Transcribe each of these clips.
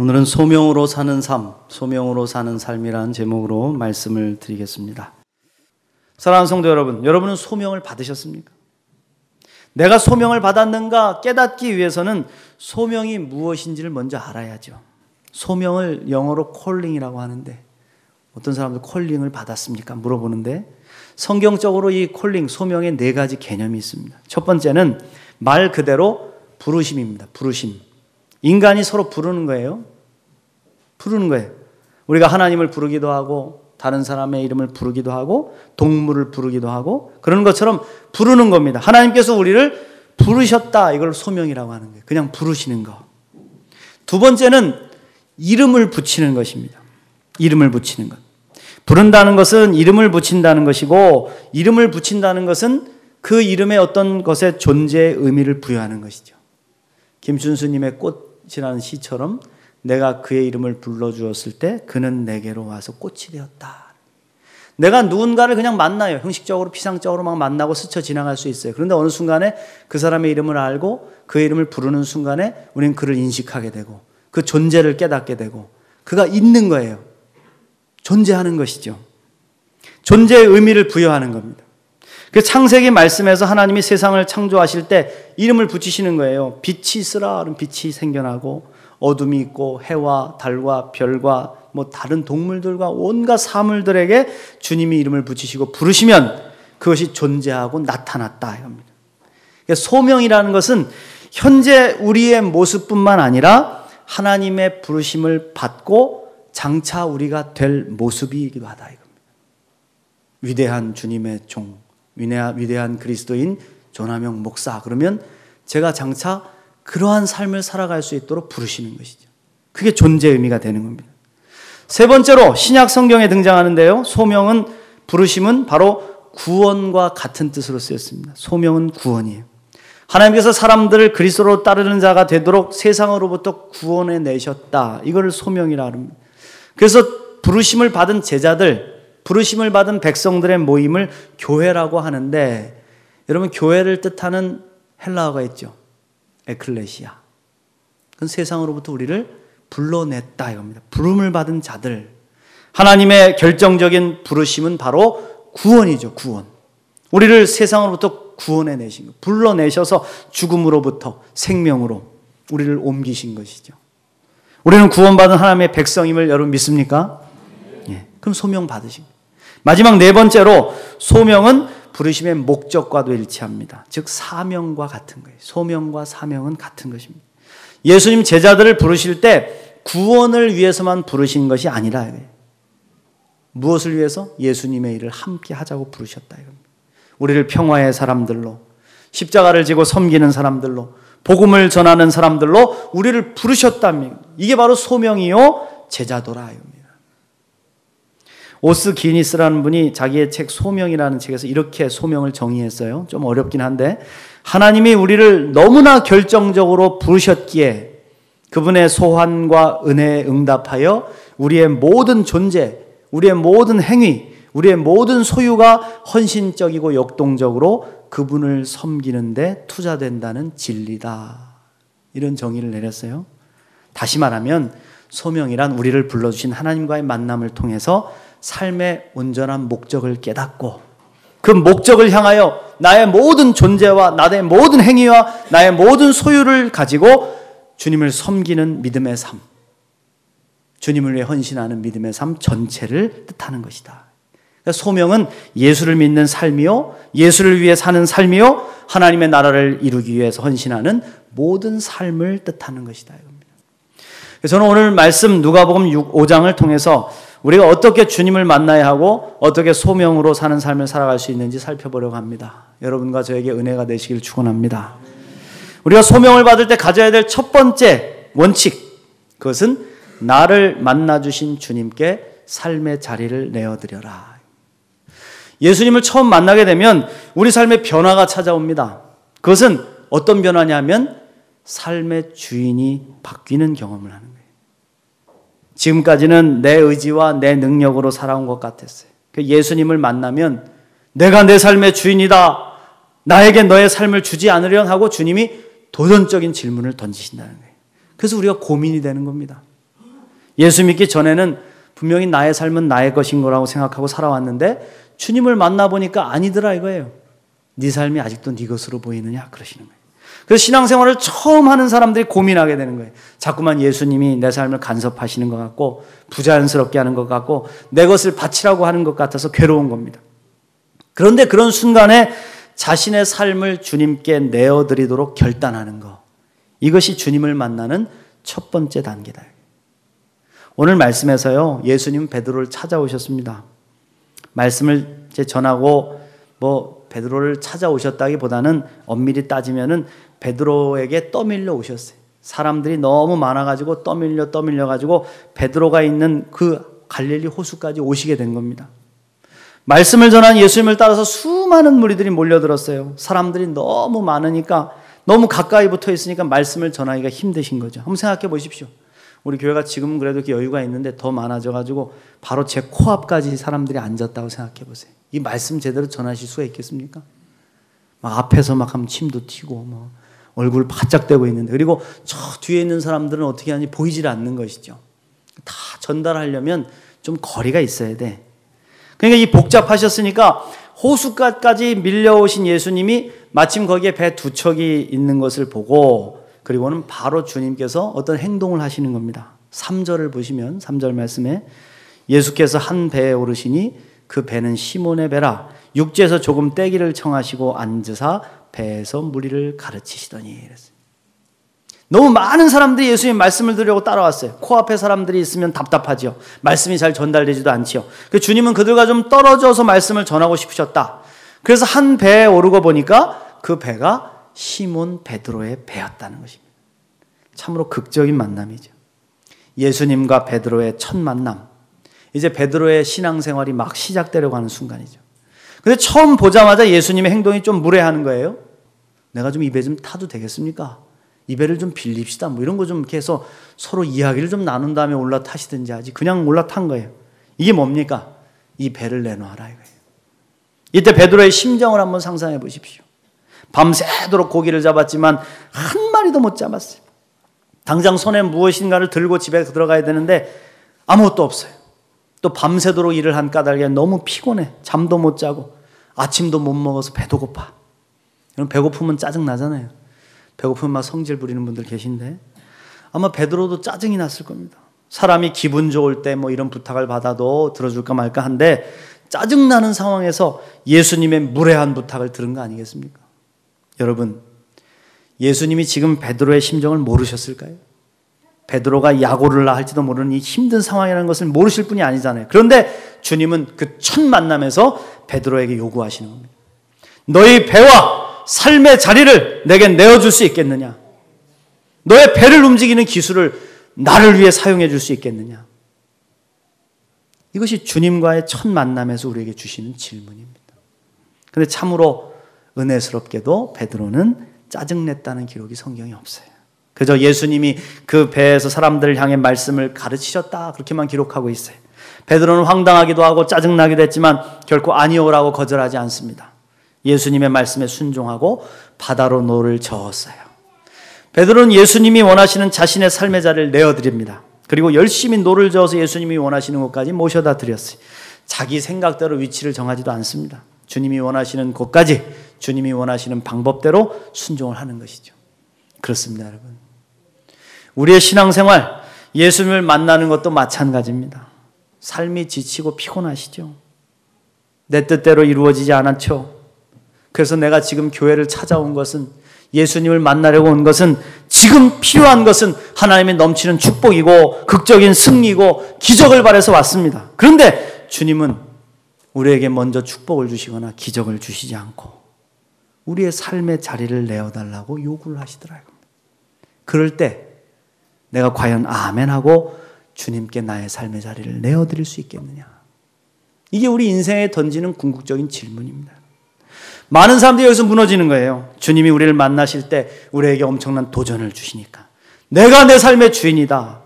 오늘은 소명으로 사는 삶, 소명으로 사는 삶이라는 제목으로 말씀을 드리겠습니다. 사랑하는 성도 여러분, 여러분은 소명을 받으셨습니까? 내가 소명을 받았는가 깨닫기 위해서는 소명이 무엇인지를 먼저 알아야죠. 소명을 영어로 콜링이라고 하는데 어떤 사람들 콜링을 받았습니까? 물어보는데 성경적으로 이 콜링, 소명의 네 가지 개념이 있습니다. 첫 번째는 말 그대로 부르심입니다. 부르심. 인간이 서로 부르는 거예요. 부르는 거예요. 우리가 하나님을 부르기도 하고 다른 사람의 이름을 부르기도 하고 동물을 부르기도 하고 그러는 것처럼 부르는 겁니다. 하나님께서 우리를 부르셨다. 이걸 소명이라고 하는 거예요. 그냥 부르시는 거. 두 번째는 이름을 붙이는 것입니다. 이름을 붙이는 것. 부른다는 것은 이름을 붙인다는 것이고 이름을 붙인다는 것은 그 이름의 어떤 것의 존재의 의미를 부여하는 것이죠. 김춘수님의 꽃이라는 시처럼 내가 그의 이름을 불러주었을 때 그는 내게로 와서 꽃이 되었다. 내가 누군가를 그냥 만나요. 형식적으로 피상적으로 막 만나고 스쳐 지나갈 수 있어요. 그런데 어느 순간에 그 사람의 이름을 알고 그의 이름을 부르는 순간에 우리는 그를 인식하게 되고 그 존재를 깨닫게 되고 그가 있는 거예요. 존재하는 것이죠. 존재의 의미를 부여하는 겁니다. 그 창세기 말씀에서 하나님이 세상을 창조하실 때 이름을 붙이시는 거예요. 빛이 있으라 그러면 빛이 생겨나고 어둠이 있고 해와 달과 별과 뭐 다른 동물들과 온갖 사물들에게 주님이 이름을 붙이시고 부르시면 그것이 존재하고 나타났다 이겁니다. 소명이라는 것은 현재 우리의 모습뿐만 아니라 하나님의 부르심을 받고 장차 우리가 될 모습이기도 하다 이겁니다. 위대한 주님의 종, 위대한 그리스도인 조남영 목사 그러면 제가 장차 그러한 삶을 살아갈 수 있도록 부르시는 것이죠. 그게 존재의 의미가 되는 겁니다. 세 번째로 신약 성경에 등장하는데요. 소명은 부르심은 바로 구원과 같은 뜻으로 쓰였습니다. 소명은 구원이에요. 하나님께서 사람들을 그리스도로 따르는 자가 되도록 세상으로부터 구원해 내셨다. 이걸 소명이라 합니다. 그래서 부르심을 받은 제자들, 부르심을 받은 백성들의 모임을 교회라고 하는데 여러분 교회를 뜻하는 헬라어가 있죠. 에클레시아. 그건 세상으로부터 우리를 불러냈다 이겁니다. 부름을 받은 자들. 하나님의 결정적인 부르심은 바로 구원이죠. 구원. 우리를 세상으로부터 구원해 내신 것. 불러내셔서 죽음으로부터 생명으로 우리를 옮기신 것이죠. 우리는 구원받은 하나님의 백성임을 여러분 믿습니까? 예. 그럼 소명 받으신 거예요. 마지막 네 번째로 소명은 부르심의 목적과도 일치합니다. 즉 사명과 같은 거예요. 소명과 사명은 같은 것입니다. 예수님 제자들을 부르실 때 구원을 위해서만 부르신 것이 아니라 무엇을 위해서? 예수님의 일을 함께 하자고 부르셨다 이겁니다. 우리를 평화의 사람들로 십자가를 지고 섬기는 사람들로 복음을 전하는 사람들로 우리를 부르셨답니다. 이게 바로 소명이요 제자도라 이겁니다. 오스 기니스라는 분이 자기의 책 소명이라는 책에서 이렇게 소명을 정의했어요. 좀 어렵긴 한데 하나님이 우리를 너무나 결정적으로 부르셨기에 그분의 소환과 은혜에 응답하여 우리의 모든 존재, 우리의 모든 행위, 우리의 모든 소유가 헌신적이고 역동적으로 그분을 섬기는데 투자된다는 진리다. 이런 정의를 내렸어요. 다시 말하면 소명이란 우리를 불러주신 하나님과의 만남을 통해서 삶의 온전한 목적을 깨닫고 그 목적을 향하여 나의 모든 존재와 나의 모든 행위와 나의 모든 소유를 가지고 주님을 섬기는 믿음의 삶, 주님을 위해 헌신하는 믿음의 삶 전체를 뜻하는 것이다. 그러니까 소명은 예수를 믿는 삶이요, 예수를 위해 사는 삶이요, 하나님의 나라를 이루기 위해서 헌신하는 모든 삶을 뜻하는 것이다. 그래서 저는 오늘 말씀 누가복음 5장을 통해서 우리가 어떻게 주님을 만나야 하고 어떻게 소명으로 사는 삶을 살아갈 수 있는지 살펴보려고 합니다. 여러분과 저에게 은혜가 되시길 축원합니다. 우리가 소명을 받을 때 가져야 될 첫 번째 원칙, 그것은 나를 만나주신 주님께 삶의 자리를 내어드려라. 예수님을 처음 만나게 되면 우리 삶에 변화가 찾아옵니다. 그것은 어떤 변화냐면 삶의 주인이 바뀌는 경험을 하는 거예요. 지금까지는 내 의지와 내 능력으로 살아온 것 같았어요. 예수님을 만나면 내가 내 삶의 주인이다. 나에게 너의 삶을 주지 않으려 하고 주님이 도전적인 질문을 던지신다는 거예요. 그래서 우리가 고민이 되는 겁니다. 예수 믿기 전에는 분명히 나의 삶은 나의 것인 거라고 생각하고 살아왔는데 주님을 만나보니까 아니더라 이거예요. 네 삶이 아직도 네 것으로 보이느냐 그러시는 거예요. 그래서 신앙생활을 처음 하는 사람들이 고민하게 되는 거예요. 자꾸만 예수님이 내 삶을 간섭하시는 것 같고 부자연스럽게 하는 것 같고 내 것을 바치라고 하는 것 같아서 괴로운 겁니다. 그런데 그런 순간에 자신의 삶을 주님께 내어드리도록 결단하는 것, 이것이 주님을 만나는 첫 번째 단계다. 오늘 말씀에서요, 예수님은 베드로를 찾아오셨습니다. 말씀을 이제 전하고 베드로를 찾아오셨다기보다는 엄밀히 따지면은 베드로에게 떠밀려 오셨어요. 사람들이 너무 많아가지고 떠밀려가지고 베드로가 있는 그 갈릴리 호수까지 오시게 된 겁니다. 말씀을 전한 예수님을 따라서 수많은 무리들이 몰려들었어요. 사람들이 너무 많으니까, 너무 가까이 붙어 있으니까 말씀을 전하기가 힘드신 거죠. 한번 생각해 보십시오. 우리 교회가 지금은 그래도 이렇게 여유가 있는데 더 많아져가지고 바로 제 코앞까지 사람들이 앉았다고 생각해 보세요. 이 말씀 제대로 전하실 수가 있겠습니까? 막 앞에서 막 하면 침도 튀고 얼굴 바짝 대고 있는데, 그리고 저 뒤에 있는 사람들은 어떻게 하는지 보이질 않는 것이죠. 다 전달하려면 좀 거리가 있어야 돼. 그러니까 이 복잡하셨으니까 호숫가까지 밀려오신 예수님이 마침 거기에 배 두 척이 있는 것을 보고, 그리고는 바로 주님께서 어떤 행동을 하시는 겁니다. 3절을 보시면 3절 말씀에 예수께서 한 배에 오르시니 그 배는 시몬의 배라 육지에서 조금 떼기를 청하시고 앉으사 배에서 무리를 가르치시더니 이랬어요. 너무 많은 사람들이 예수님 말씀을 들으려고 따라왔어요. 코앞에 사람들이 있으면 답답하지요. 말씀이 잘 전달되지도 않지요. 주님은 그들과 좀 떨어져서 말씀을 전하고 싶으셨다. 그래서 한 배에 오르고 보니까 그 배가 시몬 베드로의 배였다는 것입니다. 참으로 극적인 만남이죠. 예수님과 베드로의 첫 만남. 이제 베드로의 신앙생활이 막 시작되려고 하는 순간이죠. 근데 처음 보자마자 예수님의 행동이 좀 무례하는 거예요. 내가 좀 이 배 좀 타도 되겠습니까? 이 배를 좀 빌립시다. 이런 거 좀 이렇게 해서 서로 이야기를 좀 나눈 다음에 올라타시든지 하지. 그냥 올라탄 거예요. 이게 뭡니까? 이 배를 내놓아라 이거예요. 이때 베드로의 심정을 한번 상상해 보십시오. 밤새도록 고기를 잡았지만 한 마리도 못 잡았어요. 당장 손에 무엇인가를 들고 집에 들어가야 되는데 아무것도 없어요. 또 밤새도록 일을 한 까닭에 너무 피곤해. 잠도 못 자고 아침도 못 먹어서 배도 고파. 여러분 배고프면 짜증 나잖아요. 배고프면 막 성질 부리는 분들 계신데 아마 베드로도 짜증이 났을 겁니다. 사람이 기분 좋을 때 이런 부탁을 받아도 들어줄까 말까 한데 짜증나는 상황에서 예수님의 무례한 부탁을 들은 거 아니겠습니까? 여러분, 예수님이 지금 베드로의 심정을 모르셨을까요? 베드로가 약오를라 할지도 모르는 이 힘든 상황이라는 것을 모르실 분이 아니잖아요. 그런데 주님은 그 첫 만남에서 베드로에게 요구하시는 겁니다. 너희 배와 삶의 자리를 내게 내어줄 수 있겠느냐? 너의 배를 움직이는 기술을 나를 위해 사용해 줄 수 있겠느냐? 이것이 주님과의 첫 만남에서 우리에게 주시는 질문입니다. 그런데 참으로 은혜스럽게도 베드로는 짜증냈다는 기록이 성경에 없어요. 그저 예수님이 그 배에서 사람들을 향해 말씀을 가르치셨다 그렇게만 기록하고 있어요. 베드로는 황당하기도 하고 짜증나기도 했지만 결코 아니오라고 거절하지 않습니다. 예수님의 말씀에 순종하고 바다로 노를 저었어요. 베드로는 예수님이 원하시는 자신의 삶의 자리를 내어드립니다. 그리고 열심히 노를 저어서 예수님이 원하시는 곳까지 모셔다 드렸어요. 자기 생각대로 위치를 정하지도 않습니다. 주님이 원하시는 곳까지 주님이 원하시는 방법대로 순종을 하는 것이죠. 그렇습니다, 여러분. 우리의 신앙생활, 예수님을 만나는 것도 마찬가지입니다. 삶이 지치고 피곤하시죠? 내 뜻대로 이루어지지 않았죠? 그래서 내가 지금 교회를 찾아온 것은, 예수님을 만나려고 온 것은, 지금 필요한 것은 하나님의 넘치는 축복이고 극적인 승리고 기적을 바라서 왔습니다. 그런데 주님은 우리에게 먼저 축복을 주시거나 기적을 주시지 않고 우리의 삶의 자리를 내어달라고 요구를 하시더라고요. 그럴 때 내가 과연 아멘하고 주님께 나의 삶의 자리를 내어드릴 수 있겠느냐? 이게 우리 인생에 던지는 궁극적인 질문입니다. 많은 사람들이 여기서 무너지는 거예요. 주님이 우리를 만나실 때 우리에게 엄청난 도전을 주시니까. 내가 내 삶의 주인이다.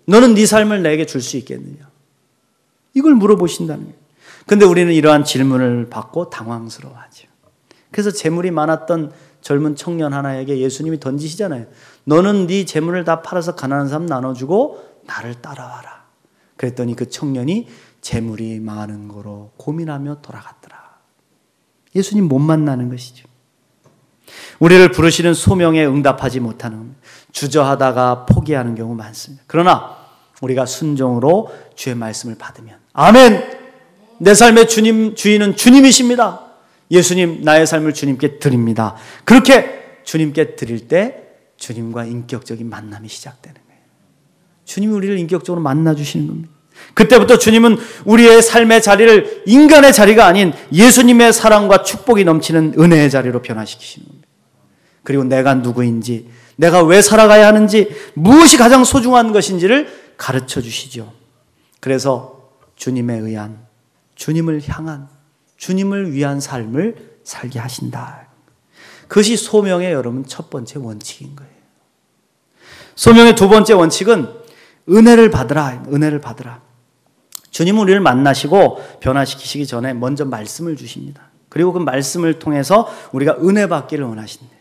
너는 네 삶을 내게 줄 수 있겠느냐? 이걸 물어보신다는 거예요. 그런데 우리는 이러한 질문을 받고 당황스러워하죠. 그래서 재물이 많았던 젊은 청년 하나에게 예수님이 던지시잖아요. 너는 네 재물을 다 팔아서 가난한 사람 나눠주고 나를 따라와라. 그랬더니 그 청년이 재물이 많은 거로 고민하며 돌아갔더라. 예수님 못 만나는 것이죠. 우리를 부르시는 소명에 응답하지 못하는, 주저하다가 포기하는 경우 많습니다. 그러나 우리가 순종으로 주의 말씀을 받으면, 아멘! 내 삶의 주인은 주님이십니다. 예수님, 나의 삶을 주님께 드립니다. 그렇게 주님께 드릴 때 주님과 인격적인 만남이 시작되는 거예요. 주님이 우리를 인격적으로 만나주시는 겁니다. 그때부터 주님은 우리의 삶의 자리를 인간의 자리가 아닌 예수님의 사랑과 축복이 넘치는 은혜의 자리로 변화시키시는 겁니다. 그리고 내가 누구인지, 내가 왜 살아가야 하는지, 무엇이 가장 소중한 것인지를 가르쳐 주시죠. 그래서 주님에 의한, 주님을 향한, 주님을 위한 삶을 살게 하신다. 그것이 소명의 여러분 첫 번째 원칙인 거예요. 소명의 두 번째 원칙은 은혜를 받으라. 은혜를 받으라. 주님은 우리를 만나시고 변화시키시기 전에 먼저 말씀을 주십니다. 그리고 그 말씀을 통해서 우리가 은혜 받기를 원하신대.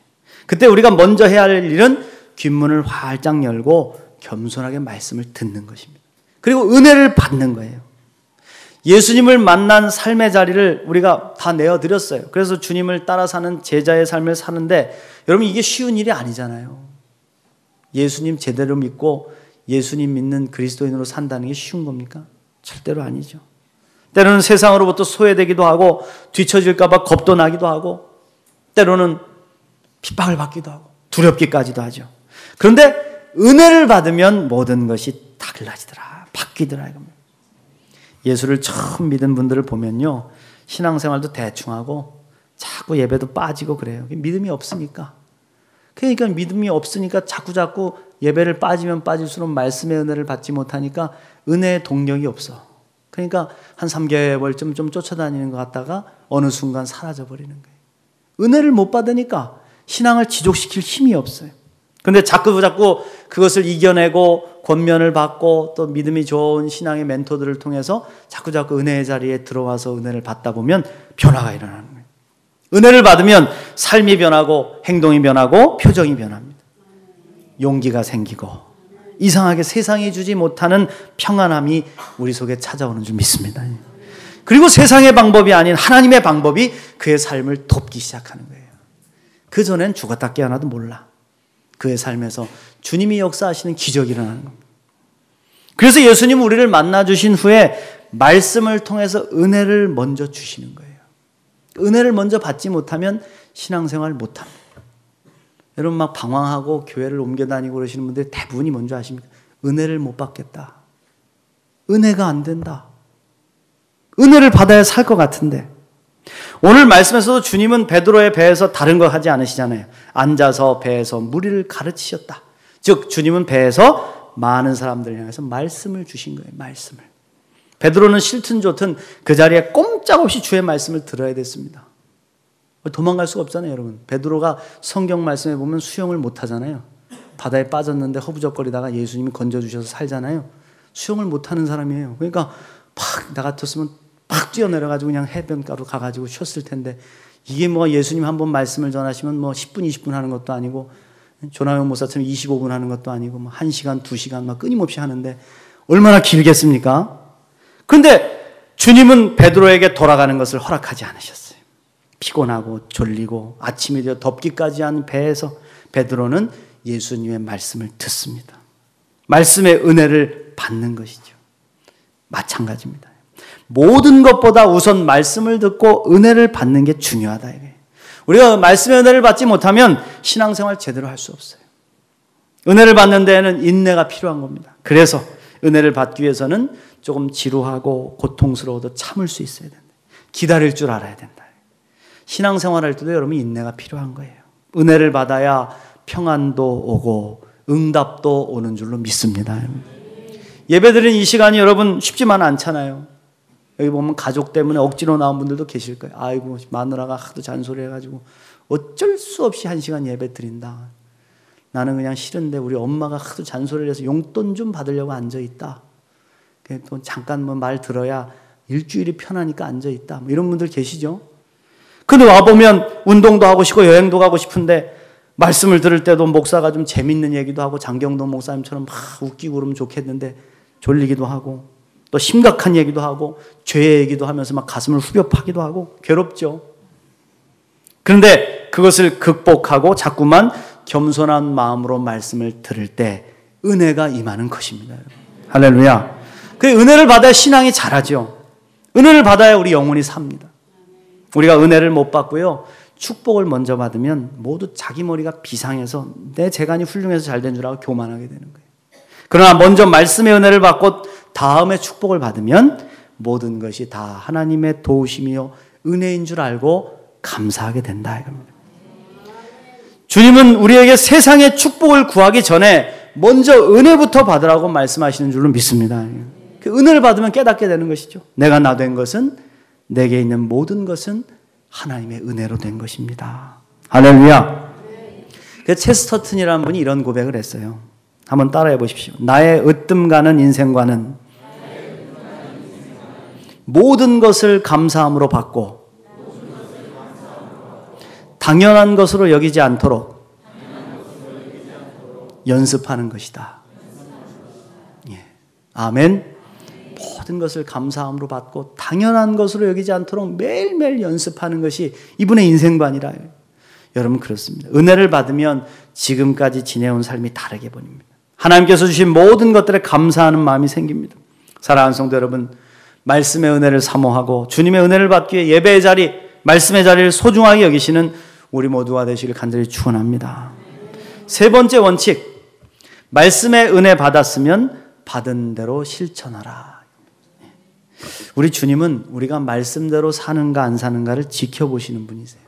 그때 우리가 먼저 해야 할 일은 귓문을 활짝 열고 겸손하게 말씀을 듣는 것입니다. 그리고 은혜를 받는 거예요. 예수님을 만난 삶의 자리를 우리가 다 내어드렸어요. 그래서 주님을 따라 사는 제자의 삶을 사는데, 여러분 이게 쉬운 일이 아니잖아요. 예수님 제대로 믿고 예수님 믿는 그리스도인으로 산다는 게 쉬운 겁니까? 절대로 아니죠. 때로는 세상으로부터 소외되기도 하고 뒤처질까 봐 겁도 나기도 하고, 때로는 핍박을 받기도 하고 두렵기까지도 하죠. 그런데 은혜를 받으면 모든 것이 달라지더라, 바뀌더라 이겁니다. 예수를 처음 믿은 분들을 보면요, 신앙생활도 대충 하고 자꾸 예배도 빠지고 그래요. 믿음이 없으니까. 그러니까 믿음이 없으니까 자꾸 예배를 빠지면 빠질수록 말씀의 은혜를 받지 못하니까 은혜의 동력이 없어. 그러니까 한 3개월쯤 좀 쫓아다니는 것 같다가 어느 순간 사라져버리는 거예요. 은혜를 못 받으니까 신앙을 지속시킬 힘이 없어요. 그런데 자꾸 그것을 이겨내고 권면을 받고 또 믿음이 좋은 신앙의 멘토들을 통해서 자꾸 은혜의 자리에 들어와서 은혜를 받다 보면 변화가 일어나는 거예요. 은혜를 받으면 삶이 변하고 행동이 변하고 표정이 변합니다. 용기가 생기고 이상하게 세상이 주지 못하는 평안함이 우리 속에 찾아오는 줄 믿습니다. 그리고 세상의 방법이 아닌 하나님의 방법이 그의 삶을 돕기 시작하는 거예요. 그전엔 죽었다 깨어나도 몰라. 그의 삶에서 주님이 역사하시는 기적이 일어나는 겁니다. 그래서 예수님은 우리를 만나주신 후에 말씀을 통해서 은혜를 먼저 주시는 거예요. 은혜를 먼저 받지 못하면 신앙생활을 못합니다. 여러분 막 방황하고 교회를 옮겨 다니고 그러시는 분들 대부분이 뭔지 아십니까? 은혜를 못 받겠다. 은혜가 안 된다. 은혜를 받아야 살 것 같은데. 오늘 말씀에서도 주님은 베드로의 배에서 다른 거 하지 않으시잖아요. 앉아서 배에서 무리를 가르치셨다. 즉 주님은 배에서 많은 사람들을 향해서 말씀을 주신 거예요. 말씀을. 베드로는 싫든 좋든 그 자리에 꼼짝없이 주의 말씀을 들어야 됐습니다. 도망갈 수가 없잖아요, 여러분. 베드로가 성경 말씀에 보면 수영을 못 하잖아요. 바다에 빠졌는데 허부적거리다가 예수님이 건져주셔서 살잖아요. 수영을 못 하는 사람이에요. 그러니까 팍 나 같았으면 팍 뛰어내려가지고 그냥 해변가로 가가지고 쉬었을 텐데, 이게 뭐 예수님 한 번 말씀을 전하시면 뭐 10분, 20분 하는 것도 아니고, 조나영 목사처럼 25분 하는 것도 아니고, 뭐 1시간, 2시간 막 끊임없이 하는데 얼마나 길겠습니까? 그런데 주님은 베드로에게 돌아가는 것을 허락하지 않으셨어요. 피곤하고 졸리고 아침이 되어 덥기까지 한 배에서 베드로는 예수님의 말씀을 듣습니다. 말씀의 은혜를 받는 것이죠. 마찬가지입니다. 모든 것보다 우선 말씀을 듣고 은혜를 받는 게 중요하다 이거예요. 우리가 말씀의 은혜를 받지 못하면 신앙생활 제대로 할 수 없어요. 은혜를 받는 데에는 인내가 필요한 겁니다. 그래서 은혜를 받기 위해서는 조금 지루하고 고통스러워도 참을 수 있어야 된다. 기다릴 줄 알아야 된다. 신앙생활할 때도 여러분 인내가 필요한 거예요. 은혜를 받아야 평안도 오고 응답도 오는 줄로 믿습니다. 예배드리는 이 시간이 여러분 쉽지만 않잖아요. 여기 보면 가족 때문에 억지로 나온 분들도 계실 거예요. 아이고 마누라가 하도 잔소리해가지고 어쩔 수 없이 1시간 예배 드린다. 나는 그냥 싫은데 우리 엄마가 하도 잔소리를 해서 용돈 좀 받으려고 앉아있다. 또 잠깐 뭐 말 들어야 일주일이 편하니까 앉아있다. 뭐 이런 분들 계시죠? 근데 와보면 운동도 하고 싶고 여행도 가고 싶은데 말씀을 들을 때도 목사가 좀 재밌는 얘기도 하고 장경동 목사님처럼 막 웃기고 그러면 좋겠는데 졸리기도 하고 또 심각한 얘기도 하고 죄의 얘기도 하면서 막 가슴을 후벼 파기도 하고 괴롭죠. 그런데 그것을 극복하고 자꾸만 겸손한 마음으로 말씀을 들을 때 은혜가 임하는 것입니다. 할렐루야. 그 은혜를 받아야 신앙이 자라죠. 은혜를 받아야 우리 영혼이 삽니다. 우리가 은혜를 못 받고요, 축복을 먼저 받으면 모두 자기 머리가 비상해서 내 재간이 훌륭해서 잘된 줄 알고 교만하게 되는 거예요. 그러나 먼저 말씀의 은혜를 받고 다음에 축복을 받으면 모든 것이 다 하나님의 도우심이요 은혜인 줄 알고 감사하게 된다 이겁니다. 주님은 우리에게 세상의 축복을 구하기 전에 먼저 은혜부터 받으라고 말씀하시는 줄로 믿습니다. 그 은혜를 받으면 깨닫게 되는 것이죠. 내가 나 된 것은, 내게 있는 모든 것은 하나님의 은혜로 된 것입니다. 할렐루야. 그 체스터튼이라는 분이 이런 고백을 했어요. 한번 따라해 보십시오. 나의 으뜸가는 인생과는 모든 것을 감사함으로 받고 당연한 것으로 여기지 않도록 연습하는 것이다. 예. 아멘. 모든 것을 감사함으로 받고 당연한 것으로 여기지 않도록 매일매일 연습하는 것이 이분의 인생관이라. 여러분 그렇습니다. 은혜를 받으면 지금까지 지내온 삶이 다르게 보입니다. 하나님께서 주신 모든 것들에 감사하는 마음이 생깁니다. 사랑하는 성도 여러분, 말씀의 은혜를 사모하고 주님의 은혜를 받기 위해 예배의 자리, 말씀의 자리를 소중하게 여기시는 우리 모두가 되시길 간절히 축원합니다. 세 번째 원칙, 말씀의 은혜 받았으면 받은 대로 실천하라. 우리 주님은 우리가 말씀대로 사는가 안 사는가를 지켜보시는 분이세요.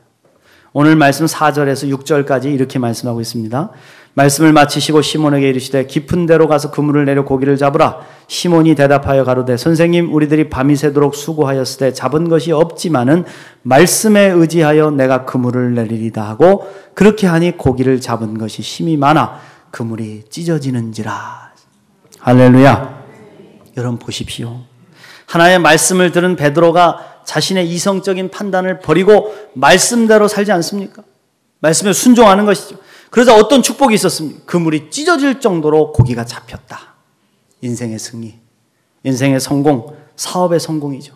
오늘 말씀 4절에서 6절까지 이렇게 말씀하고 있습니다. 말씀을 마치시고 시몬에게 이르시되 깊은 데로 가서 그물을 내려 고기를 잡으라. 시몬이 대답하여 가로되 선생님 우리들이 밤이 새도록 수고하였을 때 잡은 것이 없지만은 말씀에 의지하여 내가 그물을 내리리다 하고 그렇게 하니 고기를 잡은 것이 심히 많아 그물이 찢어지는지라. 할렐루야. 여러분 보십시오. 하나님의 말씀을 들은 베드로가 자신의 이성적인 판단을 버리고 말씀대로 살지 않습니까? 말씀에 순종하는 것이죠. 그러자 어떤 축복이 있었습니까? 그물이 찢어질 정도로 고기가 잡혔다. 인생의 승리, 인생의 성공, 사업의 성공이죠.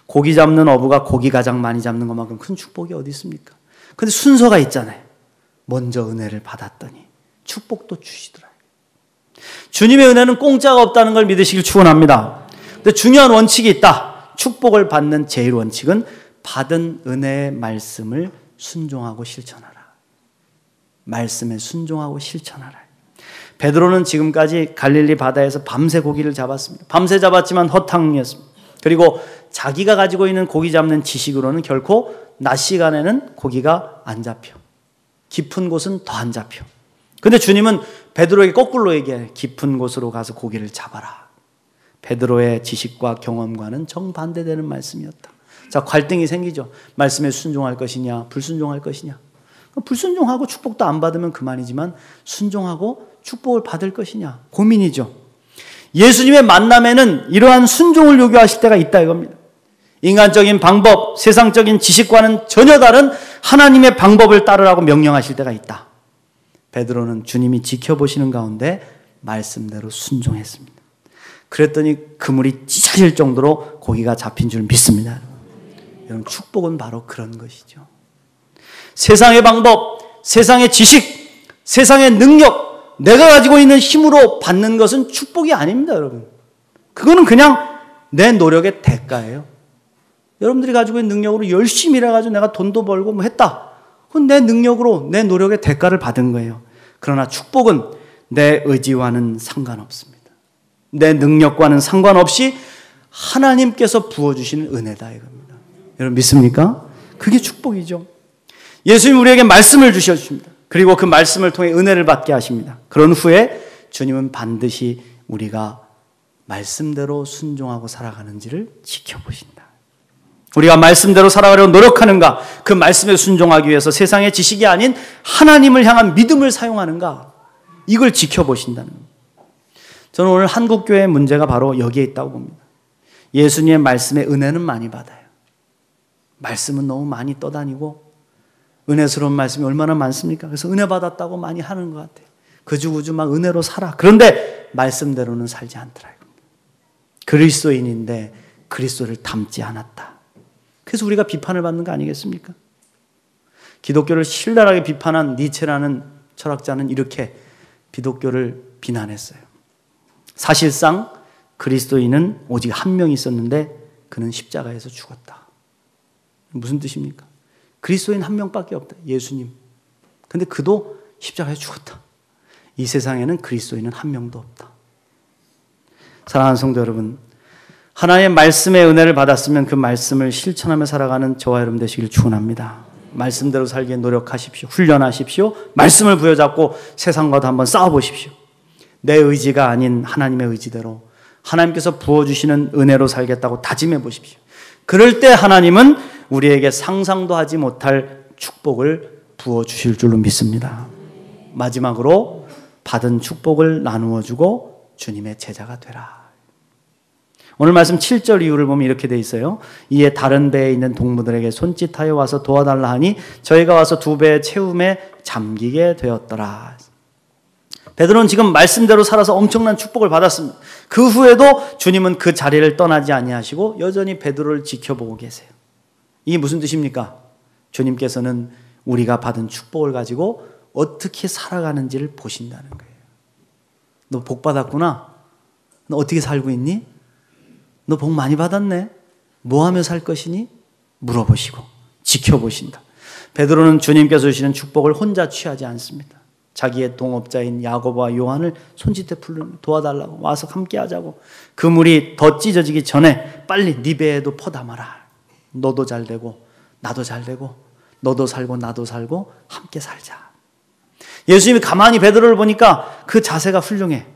고기 잡는 어부가 고기 가장 많이 잡는 것만큼 큰 축복이 어디 있습니까? 그런데 순서가 있잖아요. 먼저 은혜를 받았더니 축복도 주시더라. 주님의 은혜는 공짜가 없다는 걸 믿으시길 축원합니다. 근데 중요한 원칙이 있다. 축복을 받는 제일 원칙은 받은 은혜의 말씀을 순종하고 실천하라. 말씀에 순종하고 실천하라. 베드로는 지금까지 갈릴리 바다에서 밤새 고기를 잡았습니다. 밤새 잡았지만 허탕이었습니다. 그리고 자기가 가지고 있는 고기 잡는 지식으로는 결코 낮 시간에는 고기가 안 잡혀. 깊은 곳은 더 안 잡혀. 근데 주님은 베드로에게 거꾸로 얘기해. 깊은 곳으로 가서 고기를 잡아라. 베드로의 지식과 경험과는 정반대되는 말씀이었다. 자, 갈등이 생기죠. 말씀에 순종할 것이냐, 불순종할 것이냐. 불순종하고 축복도 안 받으면 그만이지만 순종하고 축복을 받을 것이냐 고민이죠. 예수님의 만남에는 이러한 순종을 요구하실 때가 있다 이겁니다. 인간적인 방법, 세상적인 지식과는 전혀 다른 하나님의 방법을 따르라고 명령하실 때가 있다. 베드로는 주님이 지켜보시는 가운데 말씀대로 순종했습니다. 그랬더니 그물이 찢어질 정도로 고기가 잡힌 줄 믿습니다. 여러분 축복은 바로 그런 것이죠. 세상의 방법, 세상의 지식, 세상의 능력, 내가 가지고 있는 힘으로 받는 것은 축복이 아닙니다, 여러분. 그거는 그냥 내 노력의 대가예요. 여러분들이 가지고 있는 능력으로 열심히 일해가지고 내가 돈도 벌고 뭐 했다. 그건 내 능력으로 내 노력의 대가를 받은 거예요. 그러나 축복은 내 의지와는 상관없습니다. 내 능력과는 상관없이 하나님께서 부어주시는 은혜다 이겁니다. 여러분 믿습니까? 그게 축복이죠. 예수님 우리에게 말씀을 주셔줍니다. 그리고 그 말씀을 통해 은혜를 받게 하십니다. 그런 후에 주님은 반드시 우리가 말씀대로 순종하고 살아가는지를 지켜보신다. 우리가 말씀대로 살아가려고 노력하는가, 그 말씀에 순종하기 위해서 세상의 지식이 아닌 하나님을 향한 믿음을 사용하는가, 이걸 지켜보신다는 겁니다. 저는 오늘 한국교회의 문제가 바로 여기에 있다고 봅니다. 예수님의 말씀에 은혜는 많이 받아요. 말씀은 너무 많이 떠다니고 은혜스러운 말씀이 얼마나 많습니까? 그래서 은혜 받았다고 많이 하는 것 같아요. 그주그주 막 은혜로 살아. 그런데 말씀대로는 살지 않더라. 그리스도인인데 그리스도를 닮지 않았다. 그래서 우리가 비판을 받는 거 아니겠습니까? 기독교를 신랄하게 비판한 니체라는 철학자는 이렇게 기독교를 비난했어요. 사실상 그리스도인은 오직 한 명 있었는데 그는 십자가에서 죽었다. 무슨 뜻입니까? 그리스도인 한 명밖에 없다. 예수님. 근데 그도 십자가에서 죽었다. 이 세상에는 그리스도인은 한 명도 없다. 사랑하는 성도 여러분, 하나님의 말씀의 은혜를 받았으면 그 말씀을 실천하며 살아가는 저와 여러분 되시길 축원합니다. 말씀대로 살기에 노력하십시오. 훈련하십시오. 말씀을 부여잡고 세상과도 한번 싸워보십시오. 내 의지가 아닌 하나님의 의지대로 하나님께서 부어주시는 은혜로 살겠다고 다짐해 보십시오. 그럴 때 하나님은 우리에게 상상도 하지 못할 축복을 부어주실 줄로 믿습니다. 마지막으로 받은 축복을 나누어 주고 주님의 제자가 되라. 오늘 말씀 7절 이후를 보면 이렇게 돼 있어요. 이에 다른 배에 있는 동무들에게 손짓하여 와서 도와달라 하니 저희가 와서 두 배의 채움에 잠기게 되었더라. 베드로는 지금 말씀대로 살아서 엄청난 축복을 받았습니다. 그 후에도 주님은 그 자리를 떠나지 아니하시고 여전히 베드로를 지켜보고 계세요. 이게 무슨 뜻입니까? 주님께서는 우리가 받은 축복을 가지고 어떻게 살아가는지를 보신다는 거예요. 너 복 받았구나? 너 어떻게 살고 있니? 너 복 많이 받았네? 뭐 하며 살 것이니? 물어보시고 지켜보신다. 베드로는 주님께서 주시는 축복을 혼자 취하지 않습니다. 자기의 동업자인 야고보와 요한을 손짓해 부르는 도와달라고 와서 함께 하자고. 그 물이 더 찢어지기 전에 빨리 네 배에도 퍼담아라. 너도 잘 되고 나도 잘 되고 너도 살고 나도 살고 함께 살자. 예수님이 가만히 베드로를 보니까 그 자세가 훌륭해.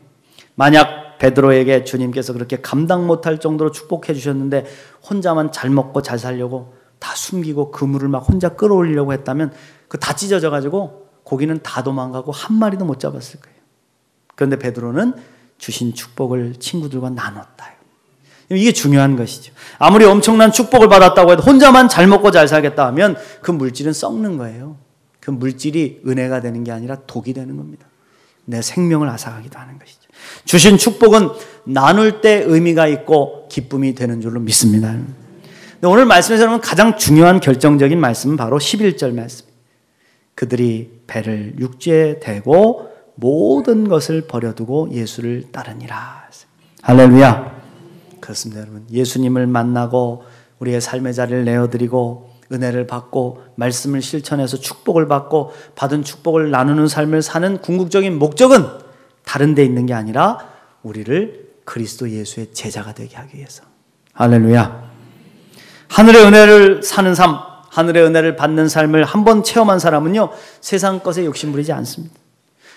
만약 베드로에게 주님께서 그렇게 감당 못할 정도로 축복해 주셨는데 혼자만 잘 먹고 잘 살려고 다 숨기고 그물을 막 혼자 끌어올리려고 했다면 그 다 찢어져 가지고 고기는 다 도망가고 한 마리도 못 잡았을 거예요. 그런데 베드로는 주신 축복을 친구들과 나눴다. 이게 중요한 것이죠. 아무리 엄청난 축복을 받았다고 해도 혼자만 잘 먹고 잘 살겠다 하면 그 물질은 썩는 거예요. 그 물질이 은혜가 되는 게 아니라 독이 되는 겁니다. 내 생명을 앗아가기도 하는 것이죠. 주신 축복은 나눌 때 의미가 있고 기쁨이 되는 줄로 믿습니다. 근데 오늘 말씀에서 보면 가장 중요한 결정적인 말씀은 바로 11절 말씀. 그들이 배를 육지에 대고 모든 것을 버려두고 예수를 따르니라. 할렐루야. 그렇습니다, 여러분. 예수님을 만나고 우리의 삶의 자리를 내어드리고 은혜를 받고 말씀을 실천해서 축복을 받고 받은 축복을 나누는 삶을 사는 궁극적인 목적은 다른 데 있는 게 아니라 우리를 그리스도 예수의 제자가 되게 하기 위해서. 할렐루야. 하늘의 은혜를 사는 삶, 하늘의 은혜를 받는 삶을 한번 체험한 사람은요, 세상 것에 욕심부리지 않습니다.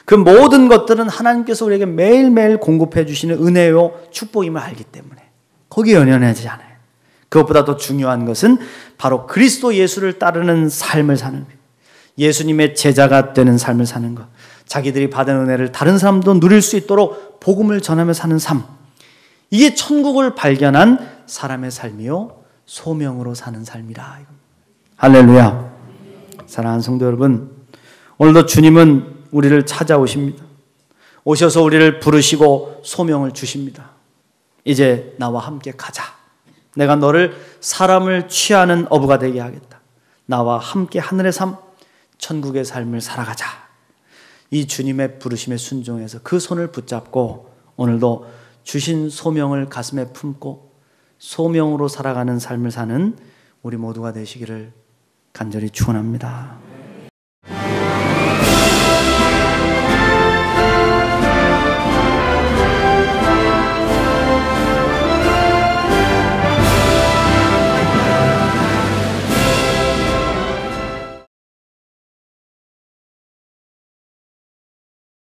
그 모든 것들은 하나님께서 우리에게 매일매일 공급해 주시는 은혜요 축복임을 알기 때문에 거기에 연연하지 않아요. 그것보다 더 중요한 것은 바로 그리스도 예수를 따르는 삶을 사는 거예요. 예수님의 제자가 되는 삶을 사는 것. 자기들이 받은 은혜를 다른 사람도 누릴 수 있도록 복음을 전하며 사는 삶. 이게 천국을 발견한 사람의 삶이요 소명으로 사는 삶이라. 할렐루야. 사랑하는 성도 여러분, 오늘도 주님은 우리를 찾아오십니다. 오셔서 우리를 부르시고 소명을 주십니다. 이제 나와 함께 가자. 내가 너를 사람을 취하는 어부가 되게 하겠다. 나와 함께 하늘의 삶, 천국의 삶을 살아가자. 이 주님의 부르심에 순종해서 그 손을 붙잡고 오늘도 주신 소명을 가슴에 품고 소명으로 살아가는 삶을 사는 우리 모두가 되시기를 간절히 축원합니다.